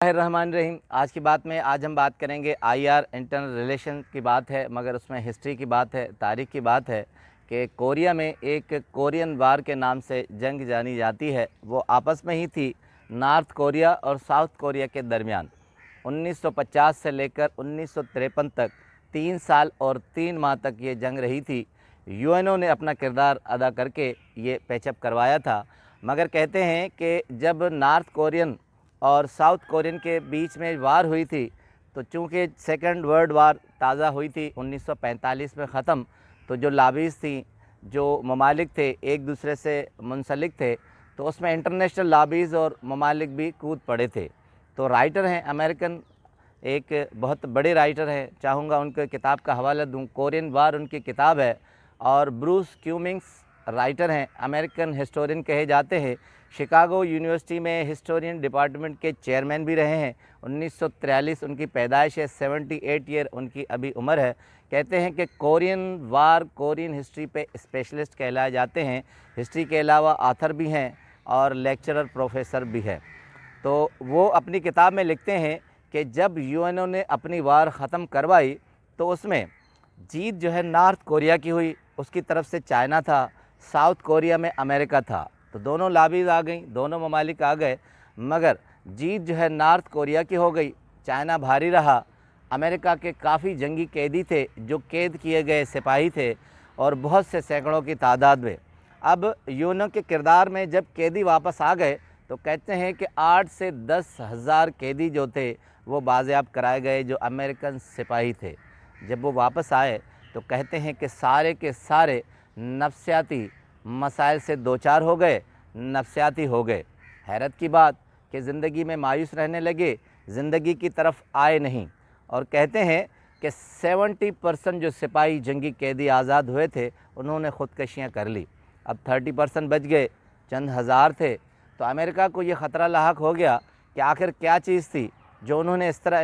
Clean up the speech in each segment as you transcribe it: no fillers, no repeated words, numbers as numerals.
الرحمن الرحیم۔ آج کی بات میں ہم بات کریں گے IR انٹرنل ریلیشن کی بات ہے، مگر اس میں ہسٹری کی بات ہے، تاریخ کی بات ہے کہ کوریا میں ایک کورین وار کے نام سے جنگ جانی جاتی ہے۔ وہ آپس میں ہی تھی، نارتھ کوریا اور ساؤتھ کوریا کے درمیان۔ 1950 سے لے کر 1953 تک 3 سال اور 3 ماہ تک یہ جنگ رہی تھی۔ UN نے اپنا کردار ادا کر کے یہ پیچ اپ کروایا تھا، مگر کہتے ہیں کہ جب نارتھ کورین اور ساؤتھ کورین کے بیچ میں وار ہوئی تھی، تو چونکہ سیکنڈ ورلڈ وار تازہ ہوئی تھی 1945 میں ختم، تو جو لابیز تھیں، جو ممالک تھے ایک دوسرے سے منسلک تھے، تو اس میں انٹرنیشنل لابیز اور ممالک بھی کود پڑے تھے۔ تو رائٹر ہیں امریکن، ایک بہت بڑے رائٹر ہیں، چاہوں گا ان کے کتاب کا حوالہ دوں، کورین وار ان کی کتاب ہے، اور بروس کیومنگس رائٹر ہیں، امریکن ہسٹورین کہے جاتے ہیں۔ شکاگو یونیورسٹی میں ہسٹورین ڈپارٹمنٹ کے چیئرمین بھی رہے ہیں۔ 1943 ان کی پیدائش ہے، 78 ایئر ان کی ابھی عمر ہے۔ کہتے ہیں کہ کورین وار کورین ہسٹری پہ اسپیشلسٹ کہلائے جاتے ہیں۔ ہسٹری کے علاوہ آتھر بھی ہیں اور لیکچرر پروفیسر بھی ہے۔ تو وہ اپنی کتاب میں لکھتے ہیں کہ جب UN نے اپنی وار ختم کروائی تو اس میں جیت جو ہے نارتھ کوریا کی ہوئی، اس کی طرف سے چائنا تھا، ساؤتھ کوریا میں امریکہ تھا، تو دونوں لابیز آ گئیں، دونوں ممالک آ گئے، مگر جیت جو ہے نارتھ کوریا کی ہو گئی۔ چائنا بھاری رہا، امریکہ کے کافی جنگی قیدی تھے جو قید کیے گئے سپاہی تھے، اور بہت سے سینکڑوں کی تعداد میں۔ اب UN کے کردار میں جب قیدی واپس آ گئے تو کہتے ہیں کہ 8 سے 10 ہزار قیدی جو تھے وہ بازیاب کرائے گئے، جو امریکن سپاہی تھے۔ جب وہ واپس آئے تو کہتے ہیں کہ سارے کے سارے نفسیاتی مسائل سے دوچار ہو گئے، نفسیاتی ہو گئے۔ حیرت کی بات کہ زندگی میں مایوس رہنے لگے، زندگی کی طرف آئے نہیں، اور کہتے ہیں کہ 70% جو سپاہی جنگی قیدی آزاد ہوئے تھے انہوں نے خودکشیاں کر لی۔ اب 30% بچ گئے، چند ہزار تھے۔ تو امریکہ کو یہ خطرہ لاحق ہو گیا کہ آخر کیا چیز تھی جو انہوں نے اس طرح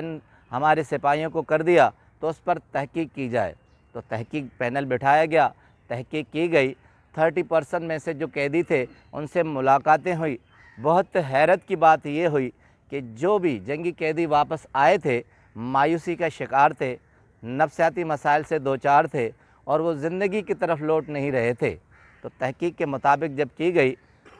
ہمارے سپاہیوں کو کر دیا، تو اس پر تحقیق کی جائے۔ تو تحقیق پینل بٹھایا گیا، تحقیق کی گئی۔ 30% میں سے جو قیدی تھے ان سے ملاقاتیں ہوئی۔ بہت حیرت کی بات یہ ہوئی کہ جو بھی جنگی قیدی واپس آئے تھے مایوسی کا شکار تھے، نفسیاتی مسائل سے دوچار تھے، اور وہ زندگی کی طرف لوٹ نہیں رہے تھے۔ تو تحقیق کے مطابق جب کی گئی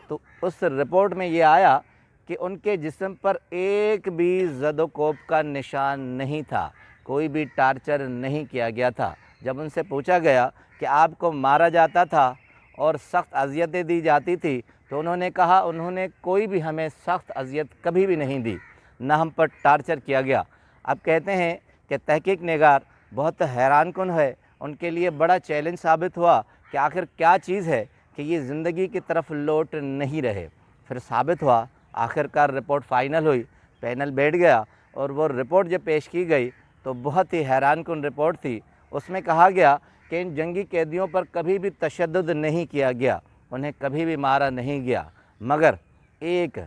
تو اس رپورٹ میں یہ آیا کہ ان کے جسم پر ایک بھی زد و کوب کا نشان نہیں تھا، کوئی بھی ٹارچر نہیں کیا گیا تھا۔ جب ان سے پوچھا گیا کہ آپ کو مارا جاتا تھا اور سخت اذیتیں دی جاتی تھی، تو انہوں نے کہا انہوں نے کوئی بھی ہمیں سخت اذیت کبھی بھی نہیں دی، نہ ہم پر ٹارچر کیا گیا۔ اب کہتے ہیں کہ تحقیق نگار بہت حیران کن ہے، ان کے لیے بڑا چیلنج ثابت ہوا کہ آخر کیا چیز ہے کہ یہ زندگی کی طرف لوٹ نہیں رہے۔ پھر ثابت ہوا، آخر کار رپورٹ فائنل ہوئی، پینل بیٹھ گیا، اور وہ رپورٹ جب پیش کی گئی تو بہت ہی حیران کن رپورٹ تھی۔ اس میں کہا گیا کہ ان جنگی قیدیوں پر کبھی بھی تشدد نہیں کیا گیا، انہیں کبھی بھی مارا نہیں گیا، مگر ایک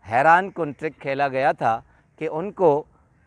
حیران کن ٹرک کھیلا گیا تھا کہ ان کو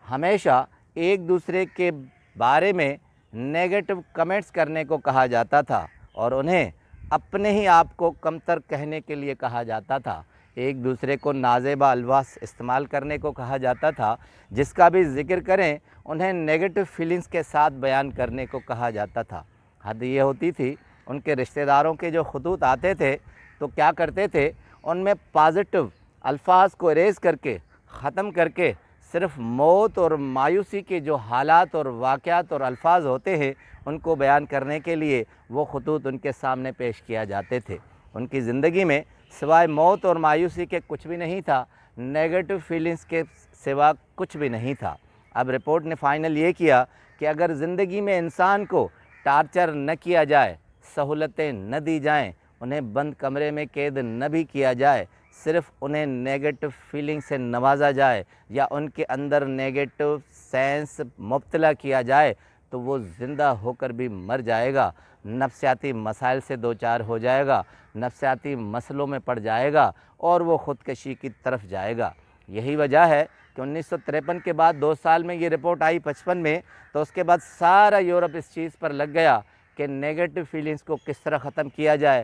ہمیشہ ایک دوسرے کے بارے میں نیگیٹو کمنٹس کرنے کو کہا جاتا تھا، اور انہیں اپنے ہی آپ کو کمتر کہنے کے لیے کہا جاتا تھا۔ ایک دوسرے کو نازیبا الفاظ استعمال کرنے کو کہا جاتا تھا، جس کا بھی ذکر کریں انہیں نیگیٹو فیلنگز کے ساتھ بیان کرنے کو کہا جاتا تھا۔ حد یہ ہوتی تھی ان کے رشتہ داروں کے جو خطوط آتے تھے تو کیا کرتے تھے، ان میں پازیٹیو الفاظ کو اریز کر کے، ختم کر کے، صرف موت اور مایوسی کے جو حالات اور واقعات اور الفاظ ہوتے ہیں ان کو بیان کرنے کے لیے وہ خطوط ان کے سامنے پیش کیا جاتے تھے۔ ان کی زندگی میں سوائے موت اور مایوسی کے کچھ بھی نہیں تھا، نیگیٹو فیلنگز کے سوا کچھ بھی نہیں تھا۔ اب رپورٹ نے فائنل یہ کیا کہ اگر زندگی میں انسان کو ٹارچر نہ کیا جائے، سہولتیں نہ دی جائیں، انہیں بند کمرے میں قید نہ بھی کیا جائے، صرف انہیں نیگیٹو فیلنگ سے نوازا جائے یا ان کے اندر نیگیٹو سینس مبتلا کیا جائے، تو وہ زندہ ہو کر بھی مر جائے گا، نفسیاتی مسائل سے دوچار ہو جائے گا، نفسیاتی مسئلوں میں پڑ جائے گا، اور وہ خودکشی کی طرف جائے گا۔ یہی وجہ ہے کہ 1953 کے بعد 2 سال میں یہ رپورٹ آئی 55 میں، تو اس کے بعد سارا یورپ اس چیز پر لگ گیا کہ نیگیٹو فیلنگز کو کس طرح ختم کیا جائے،